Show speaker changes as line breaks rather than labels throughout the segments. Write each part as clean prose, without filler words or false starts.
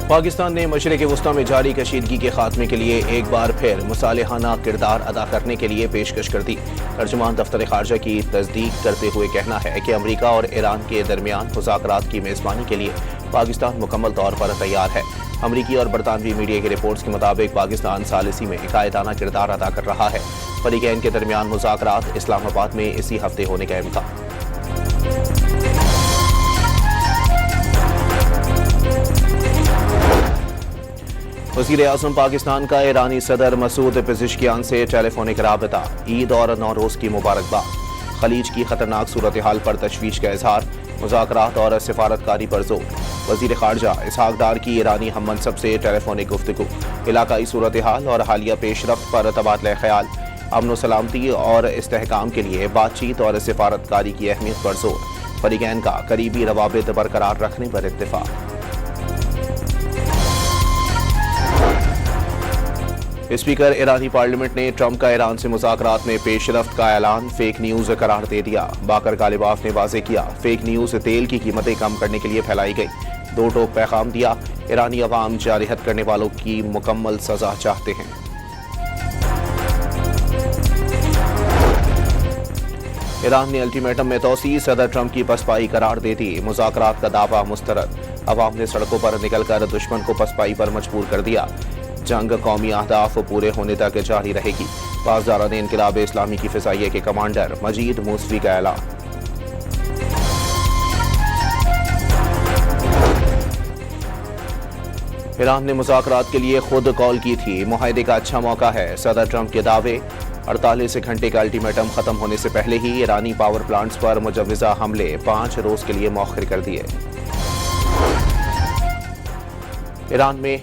پاکستان نے مشرق وسطی میں جاری کشیدگی کے خاتمے کے لیے ایک بار پھر مصالحانہ کردار ادا کرنے کے لیے پیشکش کر دی۔ ترجمان دفتر خارجہ کی تصدیق کرتے ہوئے کہنا ہے کہ امریکہ اور ایران کے درمیان مذاکرات کی میزبانی کے لیے پاکستان مکمل طور پر تیار ہے۔ امریکی اور برطانوی میڈیا کی رپورٹس کے مطابق پاکستان ثالثی میں قائدانہ کردار ادا کر رہا ہے۔ فریقین کے درمیان مذاکرات اسلام آباد میں اسی ہفتے ہونے کا امکان۔ وزیر اعظم پاکستان کا ایرانی صدر مسعود پزشکیان سے ٹیلی فونک رابطہ، عید اور نوروز کی مبارکباد۔ خلیج کی خطرناک صورتحال پر تشویش کا اظہار، مذاکرات اور سفارتکاری پر زور۔ وزیر خارجہ اسحاق ڈار کی ایرانی ہم منصب سے ٹیلی فونک گفتگو، علاقائی صورتحال اور حالیہ پیش رفت پر تبادلہ خیال، امن و سلامتی اور استحکام کے لیے بات چیت اور سفارتکاری کی اہمیت پر زور۔ فریقین کا قریبی روابط برقرار رکھنے پر اتفاق۔ اسپیکر ایرانی پارلیمنٹ نے ٹرمپ کا ایران سے مذاکرات میں پیش رفت کا اعلان فیک نیوز قرار دے دیا۔ باقر غالباف نے واضح کیا، فیک نیوز تیل کی قیمتیں کم کرنے کے لیے پھیلائی گئی۔ دو ٹوک پیغام دیا، ایرانی عوام جارحیت کرنے والوں کی مکمل سزا چاہتے ہیں۔ ایران نے الٹیمیٹم میں توسیع، صدر ٹرمپ کی پسپائی قرار دے دی۔ مذاکرات کا دعویٰ مسترد، عوام نے سڑکوں پر نکل کر دشمن کو پسپائی پر مجبور کر دیا۔ جنگ قومی اہداف پورے ہونے تک جاری رہے گی۔ پاسداران انقلاب اسلامی کی فضائیہ کے کمانڈر مجید موسوی کا اعلان۔ ایران نے مذاکرات کے لیے خود کال کی تھی، معاہدے کا اچھا موقع ہے، صدر ٹرمپ کے دعوے۔ 48 گھنٹے کا الٹیمیٹم ختم ہونے سے پہلے ہی ایرانی پاور پلانٹس پر مجوزہ حملے 5 روز کے لیے مؤخر کر دیے۔ ایران میں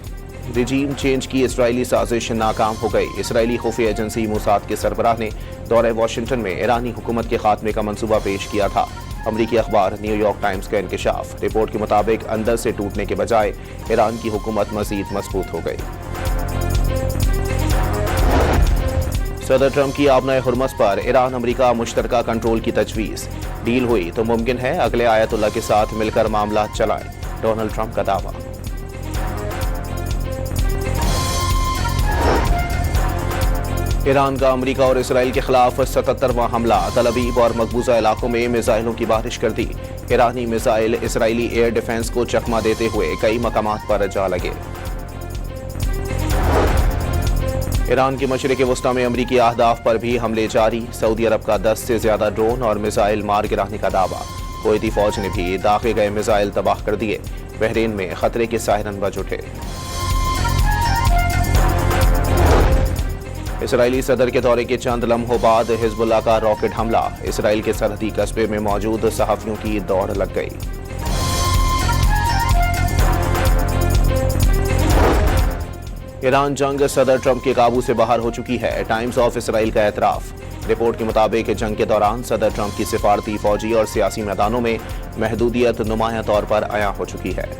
رجیم چینج کی اسرائیلی سازش ناکام ہو گئی۔ اسرائیلی خفیہ ایجنسی موساد کے سربراہ نے دورہ واشنگٹن میں ایرانی حکومت کے خاتمے کا منصوبہ پیش کیا تھا۔ امریکی اخبار نیو یارک ٹائمز کا انکشاف، رپورٹ کے مطابق اندر سے ٹوٹنے کے بجائے ایران کی حکومت مزید مضبوط ہو گئی۔ صدر ٹرمپ کی آبنائے ہرمز پر ایران امریکہ مشترکہ کنٹرول کی تجویز، ڈیل ہوئی تو ممکن ہے اگلے آیت اللہ کے ساتھ مل کر معاملات چلائیں، ڈونلڈ ٹرمپ کا دعویٰ۔ ایران کا امریکہ اور اسرائیل کے خلاف 77واں حملہ، تل ابیب اور مقبوضہ علاقوں میں میزائلوں کی بارش کر دی۔ ایرانی میزائل اسرائیلی ایئر ڈیفنس کو چکمہ دیتے ہوئے کئی مقامات پر جا لگے۔ ایران کے مشرق وسطی میں امریکی اہداف پر بھی حملے جاری، سعودی عرب کا 10 سے زیادہ ڈرون اور میزائل مار گرانے کا دعویٰ۔ کویتی فوج نے بھی داغے گئے میزائل تباہ کر دیے۔ بحرین میں خطرے کے سائرن بج اٹھے۔ اسرائیلی صدر کے دورے کے چند لمحوں بعد حزب اللہ کا راکٹ حملہ، اسرائیل کے سرحدی قصبے میں موجود صحافیوں کی دوڑ لگ گئی۔ ایران جنگ صدر ٹرمپ کے قابو سے باہر ہو چکی ہے، ٹائمز آف اسرائیل کا اعتراف۔ رپورٹ کے مطابق جنگ کے دوران صدر ٹرمپ کی سفارتی، فوجی اور سیاسی میدانوں میں محدودیت نمایاں طور پر عیاں ہو چکی ہے۔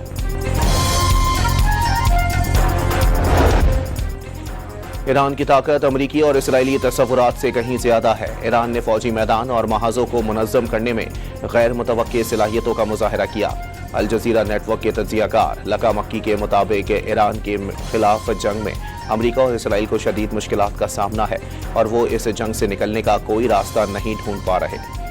ایران کی طاقت امریکی اور اسرائیلی تصورات سے کہیں زیادہ ہے۔ ایران نے فوجی میدان اور محاذوں کو منظم کرنے میں غیر متوقع صلاحیتوں کا مظاہرہ کیا۔ الجزیرہ نیٹ ورک کے تجزیہ کار لقا مکی کے مطابق ایران کے خلاف جنگ میں امریکہ اور اسرائیل کو شدید مشکلات کا سامنا ہے اور وہ اس جنگ سے نکلنے کا کوئی راستہ نہیں ڈھونڈ پا رہے۔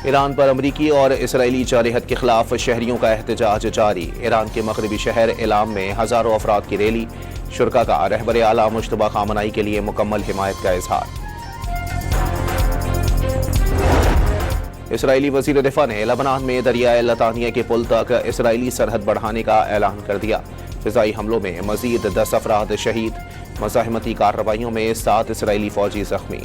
ایران پر امریکی اور اسرائیلی جارحیت کے خلاف شہریوں کا احتجاج جاری۔ ایران کے مغربی شہر ایلام میں ہزاروں افراد کی ریلی، شرکاء کا رہبر اعلیٰ مجتبیٰ خامنہئی کے لیے مکمل حمایت کا اظہار۔ اسرائیلی وزیر دفاع نے لبنان میں دریائے لطانیہ کے پل تک اسرائیلی سرحد بڑھانے کا اعلان کر دیا۔ فضائی حملوں میں مزید 10 افراد شہید، مزاحمتی کارروائیوں میں 7 اسرائیلی فوجی زخمی۔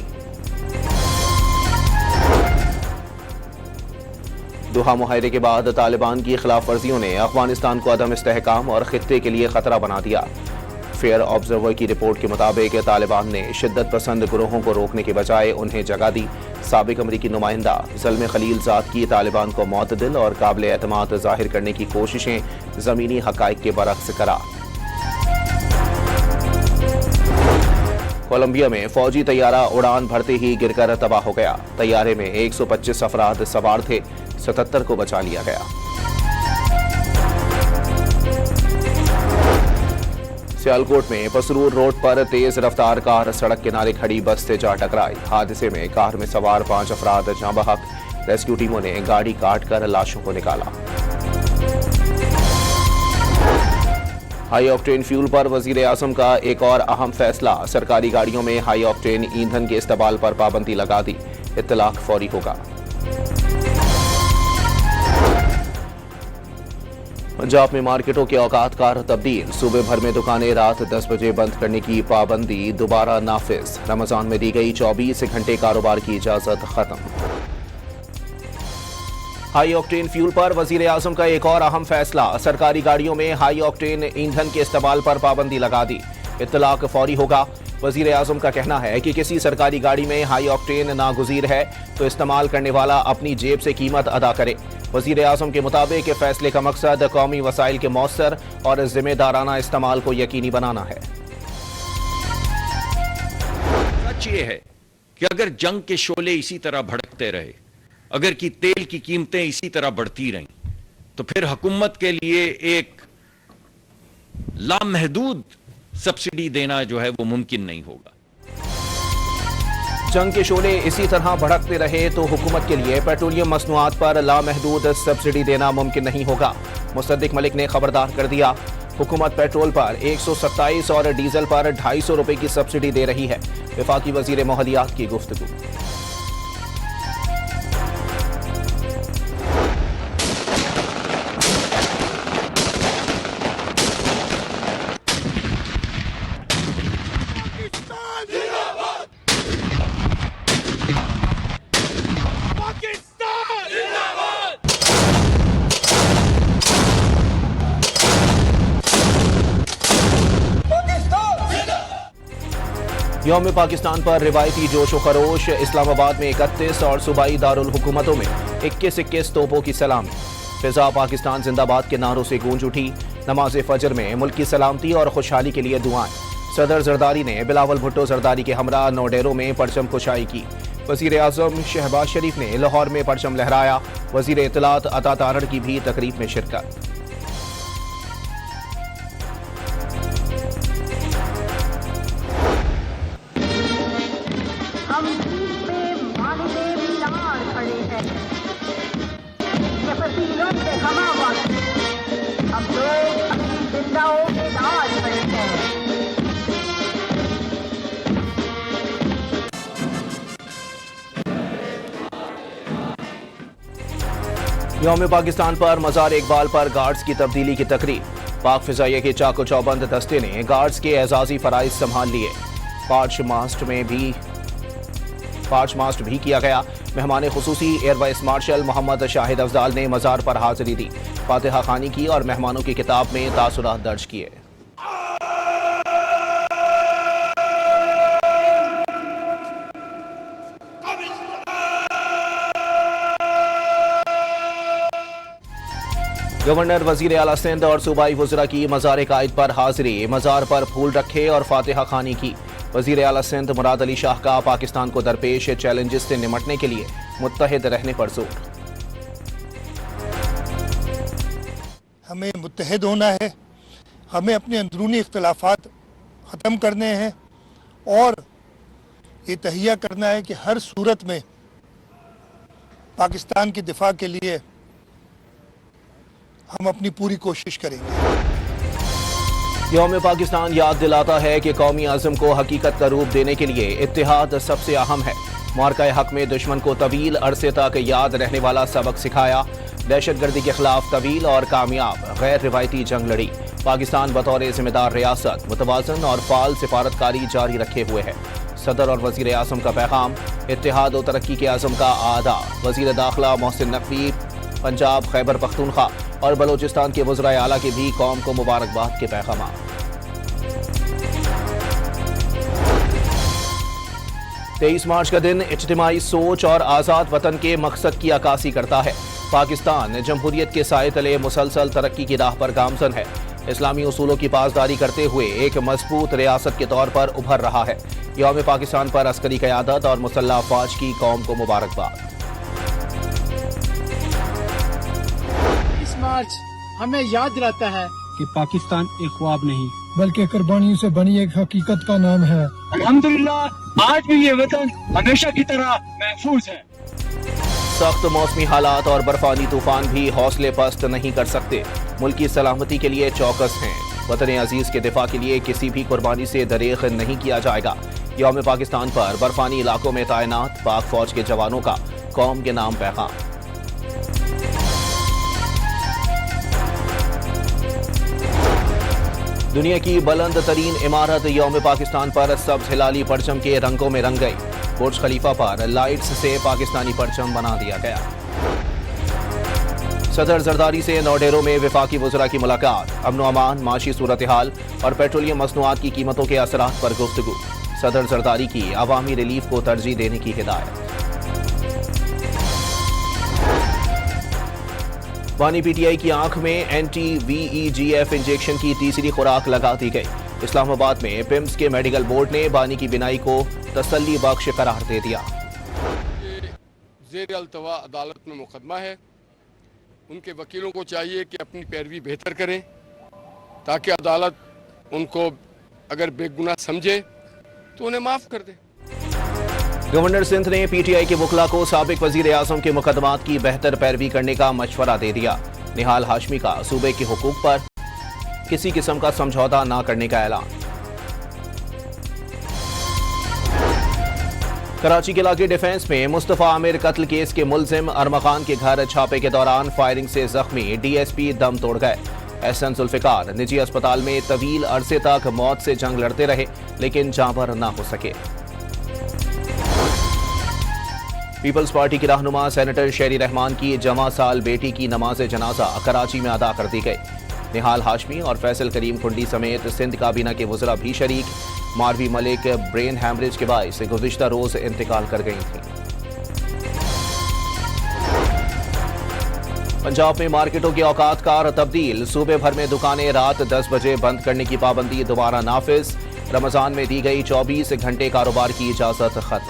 دوحہ معاہدے کے بعد طالبان کی خلاف ورزیوں نے افغانستان کو عدم استحکام اور خطے کے لیے خطرہ بنا دیا۔ فیئر آبزرور کی رپورٹ کے مطابق طالبان نے شدت پسند گروہوں کو روکنے کے بجائے انہیں جگہ دی۔ سابق امریکی نمائندہ زلمے خلیل زاد کی طالبان کو معتدل اور قابل اعتماد ظاہر کرنے کی کوششیں زمینی حقائق کے برعکس قرار۔ کولمبیا میں فوجی طیارہ اڑان بھرتے ہی گر کر تباہ ہو گیا۔ طیارے میں 125 افراد سوار تھے، 77 को बचा लिया गया। सियालकोट में पसरूर रोड पर तेज रफ्तार कार सड़क किनारे खड़ी बस से जा टकराई। हादसे में कार में सवार 5 अफराद जाँ बहक। रेस्क्यू टीमों ने गाड़ी काट कर लाशों को निकाला। हाई ऑक्टेन फ्यूल पर वजीर आजम का एक और अहम फैसला। सरकारी गाड़ियों में हाई ऑक्टेन ईंधन के इस्तेमाल पर पाबंदी लगा दी। इत्तलाक फौरी होगा। पंजाब में मार्केटों के औकात कार तब्दील। सूबे भर में दुकानें रात 10 बजे बंद करने की पाबंदी दोबारा नाफिज। रमजान में दी गई 24 घंटे कारोबार की इजाजत खत्म। हाई ऑक्टेन फ्यूल पर वजीर आजम का एक और अहम फैसला। सरकारी गाड़ियों में हाई ऑक्टेन ईंधन के इस्तेमाल पर पाबंदी लगा दी। इत्तलाक फौरी होगा। वजीर आजम का कहना है कि किसी सरकारी गाड़ी में हाई ऑक्टेन नागुज़ीर है तो इस्तेमाल करने वाला अपनी जेब से कीमत अदा करे। वजीर आजम के मुताबिक फैसले का मकसद कौमी वसाइल के मौसर और जिम्मेदाराना इस्तेमाल को यकीनी बनाना है।
सच ये है कि अगर जंग के शोले इसी तरह भड़कते रहे, अगर कि तेल की कीमतें इसी तरह बढ़ती रहीं, तो फिर हुकूमत के लिए एक लामहदूद सब्सिडी देना जो है वो मुमकिन नहीं होगा।
जंग के शोले इसी तरह भड़कते रहे तो हुकूमत के लिए पेट्रोलियम मसनूआत पर लामहदूद सब्सिडी देना मुमकिन नहीं होगा। मुसद्दिक मलिक ने खबरदार कर दिया। हुकूमत पेट्रोल पर 127 और डीजल पर 250 रुपए की सब्सिडी दे रही है। वफाकी वजीर माहौलियात की गुफ्तगू। यौम पाकिस्तान पर रिवायती जोश व खरोश। इस्लामाबाद में 31 और सूबाई दारुल हुकूमतों में 21-21 तोपों की सलामी। फिजा पाकिस्तान जिंदाबाद के नारों से गूंज उठी। नमाज फजर में मुल्क की सलामती और खुशहाली के लिए दुआएं। सदर जरदारी ने बिलावल भुट्टो जरदारी के हमरा नौडेरों में परचम कुशाई की। वजीर आजम शहबाज शरीफ ने लाहौर में परचम लहराया। वजीर इत्तलात अता तारड़ की भी तकरीब में शिरकत।
हम जीत में मानवे मीनार खड़े हैं, ये फसीलों से हमावार, हम लोग अपनी जिंदाओं के नाज खड़े हैं।
यौम पाकिस्तान पर मज़ार इकबाल पर गार्ड्स की तब्दीली की तकरीब। पाक फिजाइया के चाको चौबंद दस्ते ने गार्ड्स के एजाजी फराइज संभाल लिए। पार्च मास्ट भी किया गया। मेहमान खुसूसी air vice marshal Mohammad Shahid Afzal ने मज़ार पर हाजिरी दी। फातिहा खानी की और मेहमानों की किताब में तासुरात दर्ज किए। गवर्नर वजीर आला सिंध और सूबाई वज़रा की मज़ार कायद पर हाजिरी। मज़ार पर फूल रखे और फातिहा खानी की। वजीर आला सिंध मुराद अली शाह का पाकिस्तान को दरपेश चैलेंजेस से निमटने के लिए मुत्तहिद रहने पर जोर।
हमें मुत्तहिद होना है, हमें अपने अंदरूनी इख्तिलाफात ख़त्म करने हैं और ये तहिया करना है कि हर सूरत में पाकिस्तान के दिफा के लिए हम अपनी पूरी कोशिश करेंगे।
यौम पाकिस्तान याद दिलाता है कि कौमी आज़म को हकीकत का रूप देने के लिए इत्तेहाद सबसे अहम है। मार्का हक में दुश्मन को तवील अरसे तक याद रहने वाला सबक सिखाया। दहशत गर्दी के खिलाफ तवील और कामयाब गैर रिवायती जंग लड़ी। पाकिस्तान बतौर जिम्मेदार रियासत मुतवाज़न और फाल सिफारतकारी जारी रखे हुए है। सदर और वजीर आज़म का पैगाम। इत्तेहाद और तरक्की के आज़म का आदा। वजीर दाखिला मोहसिन नकवी पंजाब, खैबर पख्तूनख्वा और बलोचिस्तान के वज़राए आला के भी कौम को मुबारकबाद के पैगाम। 23 मार्च का दिन इज्तिमाई सोच और आज़ाद वतन के मकसद की अक्कासी करता है। पाकिस्तान जमहूरियत के साए तले मुसलसल तरक्की की राह पर गामजन है। इस्लामी उसूलों की पासदारी करते हुए एक मजबूत रियासत के तौर पर उभर रहा है। यौम पाकिस्तान पर अस्करी क़यादत और मुसल्लह अफ़वाज की कौम को मुबारकबाद।
मार्च हमें याद दिलाता है कि पाकिस्तान एक ख्वाब नहीं
बल्कि कुर्बानियों से बनी एक हकीकत का नाम है।
अल्हम्दुलिल्लाह आज भी ये वतन हमेशा की तरह महफूज है।
सख्त मौसमी हालात और बर्फानी तूफान भी हौसले पस्त नहीं कर सकते। मुल्क की सलामती के लिए चौकस हैं। वतन अजीज के दिफा के लिए किसी भी कुर्बानी से दरेख नहीं किया जाएगा। यौम पाकिस्तान पर बर्फानी इलाकों में तैनात पाक फौज के जवानों का कौम के नाम पैगाम। दुनिया की बुलंद तरीन इमारत यौम पाकिस्तान पर सब्ज हिलाली परचम के रंगों में रंग गई। बुर्ज खलीफा पर लाइट्स से पाकिस्तानी परचम बना दिया गया। सदर जरदारी से नौडेरों में वफाकी वज़रा की मुलाकात। अमन अमान, माशी सूरत हाल और पेट्रोलियम मसनूआत की कीमतों के असरात पर गुफ्तगू। सदर जरदारी की अवामी रिलीफ को तरजीह देने की हिदायत। बानी पीटीआई की आंख में anti-VEGF इंजेक्शन की तीसरी खुराक लगा दी गई। इस्लामाबाद में पिम्स के मेडिकल बोर्ड ने बानी की बिनाई को तसल्ली बख्श करार दे दिया।
ज़ेर अल्तवा अदालत में मुकदमा है, उनके वकीलों को चाहिए कि अपनी पैरवी बेहतर करें ताकि अदालत उनको अगर बेगुनाह समझे तो उन्हें माफ़ कर दे।
गवर्नर सिंध ने पीटीआई के वकला को साबिक वजीर आजम के मुकदमात की बेहतर पैरवी करने का मशवरा दे दिया। निहाल हाशमी का सूबे के हुकूक पर किसी किस्म का समझौता न करने का ऐलान। कराची के इलाके डिफेंस में मुस्तफा आमिर कत्ल केस के मुलजिम अरमखान के घर छापे के दौरान फायरिंग से जख्मी डीएसपी दम तोड़ गए। एहसन जुल्फिकार निजी अस्पताल में तवील अरसे तक मौत से जंग लड़ते रहे लेकिन जांबर न हो सके। पीपल्स पार्टी की रहनुमा सेनेटर शेरी रहमान की जमा साल बेटी की नमाज जनाजा कराची में अदा कर दी गई। निहाल हाशमी और फैसल करीम कुंडी समेत सिंध काबीना के वज़रा भी शरीक। मारवी मलिक ब्रेन हैमरेज के बायस गुज़िश्ता रोज इंतकाल कर गई थी। पंजाब में मार्केटों के औकात कार तब्दील। सूबे भर में दुकानें रात 10 बजे बंद करने की पाबंदी दोबारा नाफिज। रमजान में दी गई 24 घंटे कारोबार की इजाजत खत्म।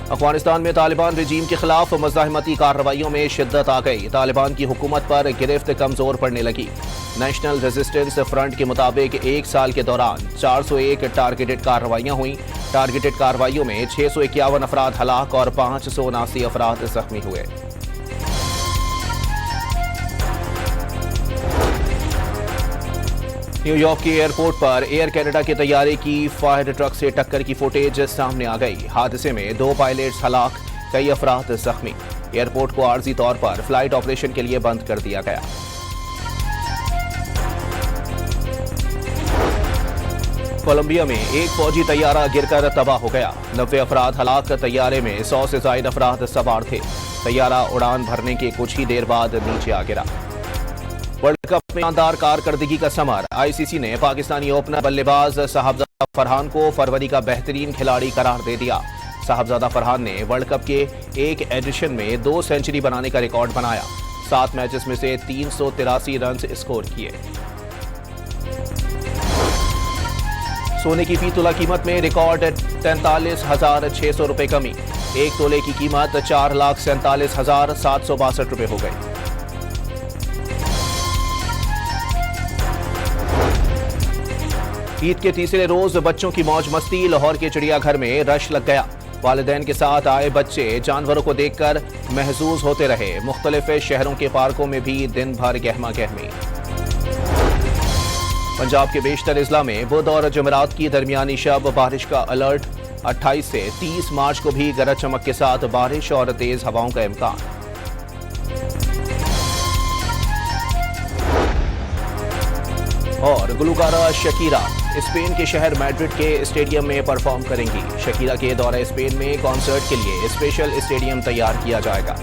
अफगानिस्तान में तालिबान रजीम के खिलाफ मुज़ाहिमती कार्रवाइयों में शिद्दत आ गई। तालिबान की हुकूमत पर गिरफ्त कमजोर पड़ने लगी। नेशनल रेजिस्टेंस फ्रंट के मुताबिक एक साल के दौरान 401 टारगेटेड कार्रवाइयां हुई। टारगेटेड कार्रवाइयों में 651 अफराद हलाक और 579 अफराद जख्मी हुए। न्यूयॉर्क के एयरपोर्ट पर एयर कनाडा के तैयारे की फायर ट्रक से टक्कर की फुटेज सामने आ गई। हादसे में 2 पायलट्स हलाक, कई अफराद जख्मी। एयरपोर्ट को आर्जी तौर पर फ्लाइट ऑपरेशन के लिए बंद कर दिया गया। कोलंबिया में एक फौजी तैयारा गिरकर तबाह हो गया। 90 अफराद हलाक। तैयारे में 100 से ज्यादा अफराद सवार थे। तैयारा उड़ान भरने के कुछ ही देर बाद नीचे आ गिरा। वर्ल्ड कप में शानदार कारकर्दगी का समर। आईसीसी ने पाकिस्तानी ओपनर बल्लेबाज साहबजादा फरहान को फरवरी का बेहतरीन खिलाड़ी करार दे दिया। साहबजादा फरहान ने वर्ल्ड कप के एक एडिशन में 2 सेंचुरी बनाने का रिकॉर्ड बनाया। 7 मैचेस में से 383 रन स्कोर किए। सोने की फी तोला कीमत में रिकॉर्ड 43,600 रुपए कमी। 1 तोले की कीमत 4,47,762 रुपए हो गई। ईद के तीसरे रोज बच्चों की मौज मस्ती। लाहौर के चिड़ियाघर में रश लग गया। वालिदैन के साथ आए बच्चे जानवरों को देखकर महजूज होते रहे। मुख्तलिफ शहरों के पार्कों में भी दिन भर गहमा गहमी। पंजाब के बेशतर अजला में बुध और जुमेरात की दरमियानी शब बारिश का अलर्ट। 28 से 30 मार्च को भी गरज चमक के साथ बारिश और तेज हवाओं का इम्कान। और गुलकारा शकीरा स्पेन के शहर मैड्रिड के स्टेडियम में परफॉर्म करेंगी। शकीरा के दौरे स्पेन में कॉन्सर्ट के लिए स्पेशल स्टेडियम तैयार किया जाएगा।